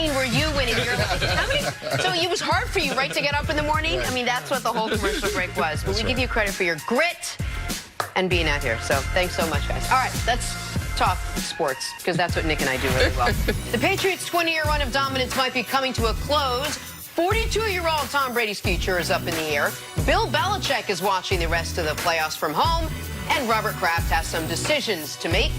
scene where you win and you're like, so it was hard for you, right, to get up in the morning? I mean, that's what the whole commercial break was. But we give you credit for your grit and being out here. So thanks so much, guys. All right, let's talk sports, because that's what Nick and I do really well. The Patriots' 20-year run of dominance might be coming to a close. 42-year-old Tom Brady's future is up in the air. Bill Belichick is watching the rest of the playoffs from home. And Robert Kraft has some decisions to make,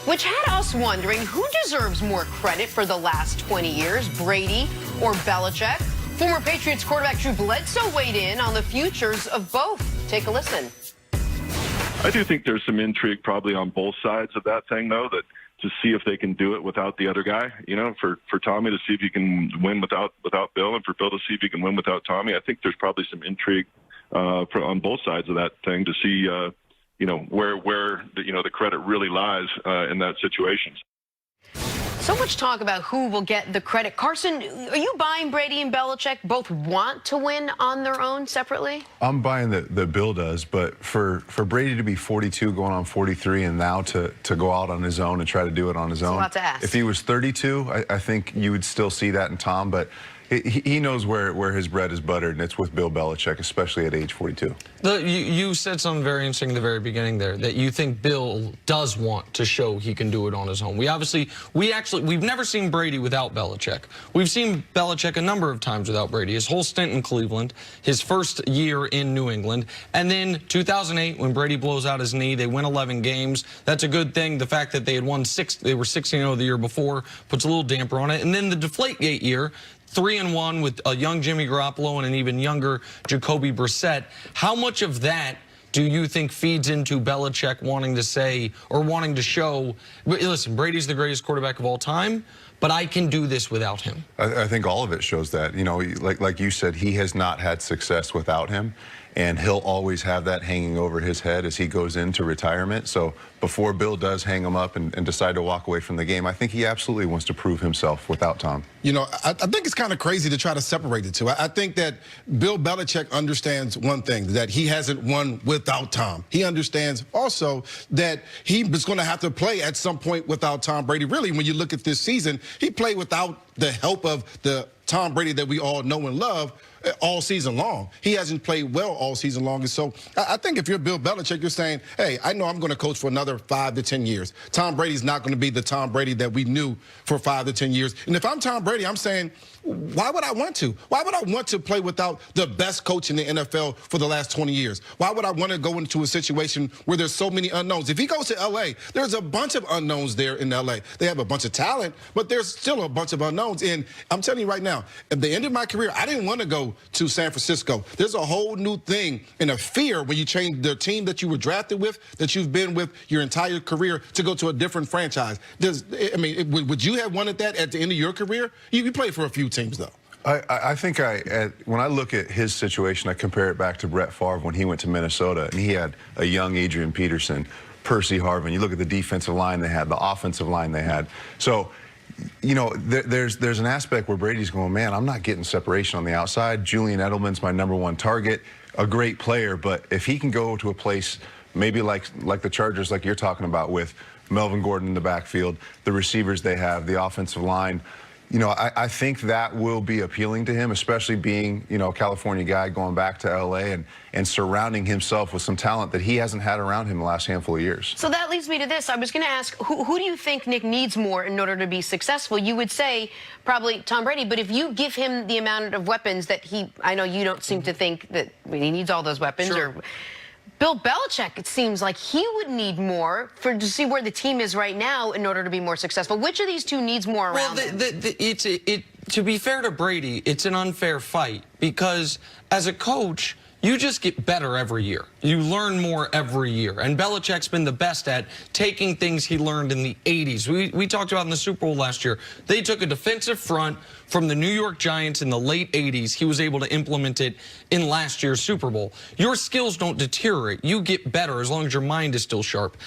which had us wondering who deserves more credit for the last 20 years, Brady or Belichick. Former Patriots quarterback Drew Bledsoe weighed in on the futures of both. Take a listen. I do think there's some intrigue probably on both sides of that thing, though, that to see if they can do it without the other guy, you know, for Tommy to see if he can win without Bill, and for Bill to see if he can win without Tommy. I think there's probably some intrigue on both sides of that thing to see, you know, where the credit really lies in that situation. So much talk about who will get the credit. Carson, are you buying Brady and Belichick both want to win on their own separately? I'm buying that Bill does, but for Brady to be 42 going on 43 and now to go out on his own and try to do it on his own. It's a lot to ask. If he was 32, I think you would still see that in Tom, but he knows where his bread is buttered, and it's with Bill Belichick, especially at age 42. You said something very interesting at the very beginning there, that you think Bill does want to show he can do it on his own. We've never seen Brady without Belichick. We've seen Belichick a number of times without Brady. His whole stint in Cleveland, his first year in New England, and then 2008 when Brady blows out his knee, they win 11 games. That's a good thing. The fact that they had won they were 16-0 the year before puts a little damper on it. And then the Deflategate year, 3-1 with a young Jimmy Garoppolo and an even younger Jacoby Brissett. How much of that do you think feeds into Belichick wanting to say or wanting to show, listen, Brady's the greatest quarterback of all time, but I can do this without him? I think all of it shows that. You know, like you said, he has not had success without him, and he'll always have that hanging over his head as he goes into retirement. So before Bill does hang him up and decide to walk away from the game, I think he absolutely wants to prove himself without Tom. You know, I think it's kind of crazy to try to separate the two. I think that Bill Belichick understands one thing, that he hasn't won without Tom. He understands also that he was going to have to play at some point without Tom Brady. Really, when you look at this season, he played without the help of the Tom Brady that we all know and love all season long. He hasn't played well all season long. And so I think if you're Bill Belichick, you're saying, hey, I know I'm going to coach for another 5 to 10 years. Tom Brady's not going to be the Tom Brady that we knew for 5 to 10 years. And if I'm Tom Brady, I'm saying, why would I want to? Why would I want to play without the best coach in the NFL for the last 20 years? Why would I want to go into a situation where there's so many unknowns? If he goes to L.A., there's a bunch of unknowns there in L.A. They have a bunch of talent, but there's still a bunch of unknowns. And I'm telling you right now, at the end of my career, I didn't want to go to San Francisco. There's a whole new thing and a fear when you change the team that you were drafted with, that you've been with your entire career, to go to a different franchise. Would you have wanted that at the end of your career? You played for a few teams, though. I think when I look at his situation, I compare it back to Brett Favre when he went to Minnesota, and he had a young Adrian Peterson, Percy Harvin. You look at the defensive line they had, the offensive line they had. So, you know, there's an aspect where Brady's going, man, I'm not getting separation on the outside. Julian Edelman's my #1 target, a great player, but if he can go to a place maybe like the Chargers, like you're talking about, with Melvin Gordon in the backfield, the receivers they have, the offensive line, you know, I think that will be appealing to him, especially being, you know, a California guy going back to L.A. and surrounding himself with some talent that he hasn't had around him the last handful of years. So that leads me to this. I was going to ask, who do you think Nick needs more in order to be successful? You would say probably Tom Brady, but if you give him the amount of weapons that I know you don't seem to think that he needs all those weapons. Sure. Or Bill Belichick, it seems like he would need more to see where the team is right now in order to be more successful. Which of these two needs more around him? To be fair to Brady, it's an unfair fight, because as a coach, you just get better every year. You learn more every year. And Belichick's been the best at taking things he learned in the 80s. We talked about in the Super Bowl last year. They took a defensive front from the New York Giants in the late 80s. He was able to implement it in last year's Super Bowl. Your skills don't deteriorate. You get better as long as your mind is still sharp.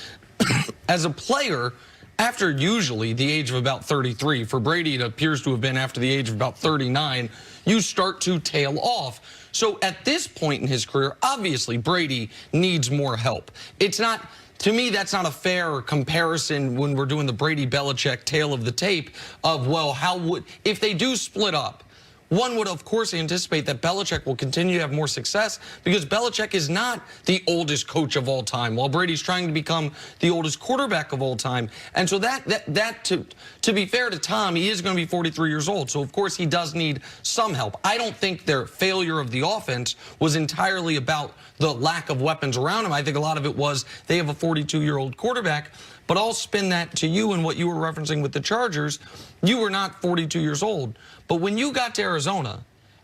As a player, after usually the age of about 33, for Brady it appears to have been after the age of about 39, you start to tail off. So at this point in his career, obviously Brady needs more help. It's not to me, that's not a fair comparison when we're doing the Brady-Belichick tale of the tape of, well, if they do split up, one would, of course, anticipate that Belichick will continue to have more success because Belichick is not the oldest coach of all time, while Brady's trying to become the oldest quarterback of all time. And so to be fair to Tom, he is going to be 43 years old. So, of course, he does need some help. I don't think their failure of the offense was entirely about the lack of weapons around him. I think a lot of it was they have a 42-year-old quarterback. But I'll spin that to you and what you were referencing with the Chargers. You were not 42 years old. But when you got to Arizona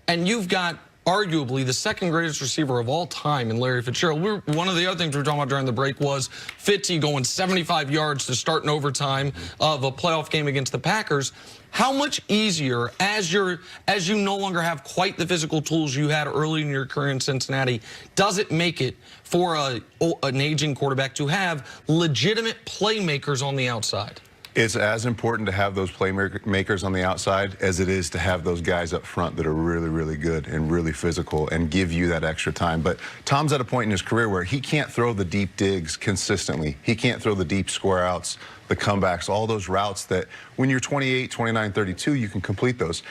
and you've got arguably the second greatest receiver of all time in Larry Fitzgerald. One of the other things we were talking about during the break was Fitzy going 75 yards to start an overtime of a playoff game against the Packers. How much easier, as you no longer have quite the physical tools you had early in your career in Cincinnati, does it make it for an aging quarterback to have legitimate playmakers on the outside? It's as important to have those playmakers on the outside as it is to have those guys up front that are really, really good and really physical and give you that extra time. But Tom's at a point in his career where he can't throw the deep digs consistently. He can't throw the deep square outs, the comebacks, all those routes that when you're 28, 29, 32, you can complete those.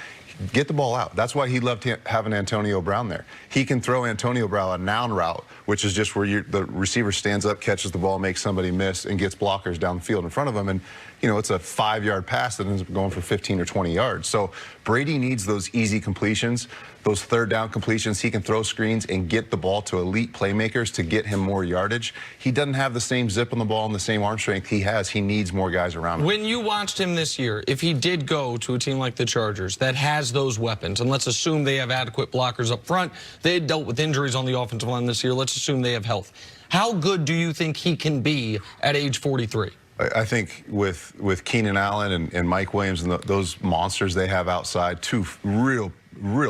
Get the ball out. That's why he loved having Antonio Brown there. He can throw Antonio Brown a noun route, which is just where the receiver stands up, catches the ball, makes somebody miss, and gets blockers down the field in front of him. And, you know, it's a 5-yard pass that ends up going for 15 or 20 yards. So Brady needs those easy completions, those third down completions. He can throw screens and get the ball to elite playmakers to get him more yardage. He doesn't have the same zip on the ball and the same arm strength he has. He needs more guys around him. When you watched him this year, if he did go to a team like the Chargers that has those weapons, and let's assume they have adequate blockers up front, they had dealt with injuries on the offensive line this year, let's assume they have health. How good do you think he can be at age 43? I think with Keenan Allen and Mike Williams and those monsters they have outside, two real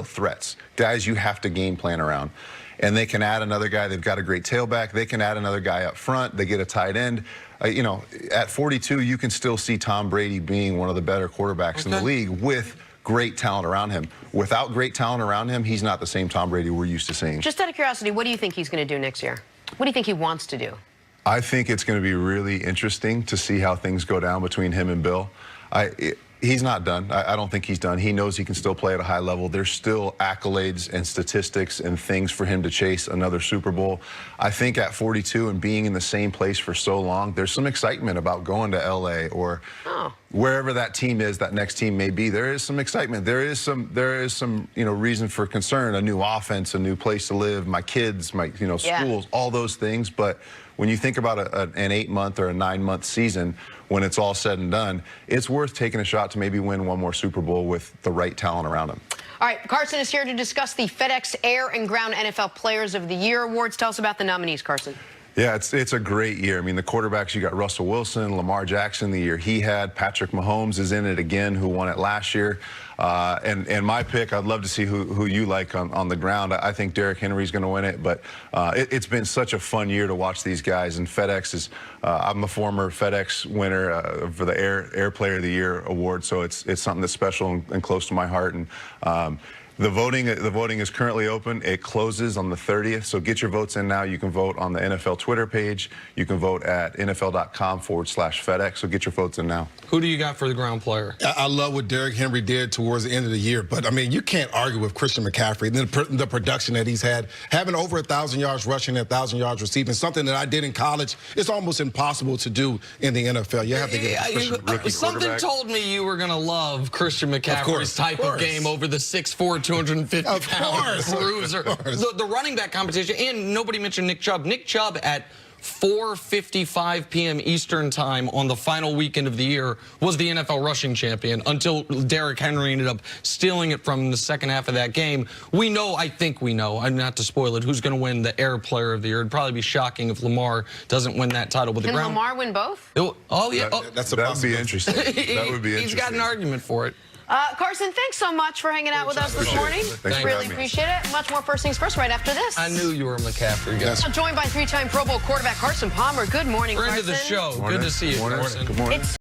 threats, guys you have to game plan around. And they can add another guy. They've got a great tailback. They can add another guy up front. They get a tight end. You know, at 42, you can still see Tom Brady being one of the better quarterbacks in the league with great talent around him. Without great talent around him, he's not the same Tom Brady we're used to seeing. Just out of curiosity, what do you think he's going to do next year? What do you think he wants to do? I think it's going to be really interesting to see how things go down between him and Bill. He's not done. I don't think he's done. He knows he can still play at a high level. There's still accolades and statistics and things for him to chase another Super Bowl. I think at 42 and being in the same place for so long, there's some excitement about going to LA or wherever that team is, that next team may be. There is some excitement. There is some reason for concern, a new offense, a new place to live, my kids, my schools, all those things. But when you think about an 8-month or a 9-month season, when it's all said and done, it's worth taking a shot to maybe win one more Super Bowl with the right talent around him. All right, Carson is here to discuss the FedEx Air and Ground NFL Players of the Year awards. Tell us about the nominees, Carson. Yeah, it's a great year. I mean, the quarterbacks, you got Russell Wilson, Lamar Jackson the year he had. Patrick Mahomes is in it again, who won it last year. And my pick, I'd love to see who you like on the ground. I think Derrick Henry's going to win it, but it's been such a fun year to watch these guys. And FedEx is, I'm a former FedEx winner for the Air Player of the Year award, so it's something that's special and close to my heart. And the voting is currently open. It closes on the 30th, so get your votes in now. You can vote on the NFL Twitter page. You can vote at NFL.com/FedEx, so get your votes in now. Who do you got for the ground player? I love what Derrick Henry did towards the end of the year, but, I mean, you can't argue with Christian McCaffrey, the production that he's had. Having over 1,000 yards rushing and 1,000 yards receiving, something that I did in college, it's almost impossible to do in the NFL. You have to get a Christian rookie Something quarterback. told me you were going to love Christian McCaffrey's type of game over the 6'4", 250-pound bruiser. The running back competition, and nobody mentioned Nick Chubb. Nick Chubb at 4:55 p.m. Eastern time on the final weekend of the year was the NFL rushing champion until Derrick Henry ended up stealing it from the second half of that game. We know, I think we know, and not to spoil it, who's going to win the Air Player of the Year. It'd probably be shocking if Lamar doesn't win that title. With the ground. Lamar win both? Oh, yeah. That would be interesting. That would be interesting. He's got an argument for it. Carson, thanks so much for hanging out with us this morning. Really appreciate it. Much more First Things First right after this. I knew you were a McCaffrey guy. Joined by 3-time Pro Bowl quarterback Carson Palmer. Good morning, Friend Carson. of the show. Morning. Good to see you, Morning. Carson. Good morning.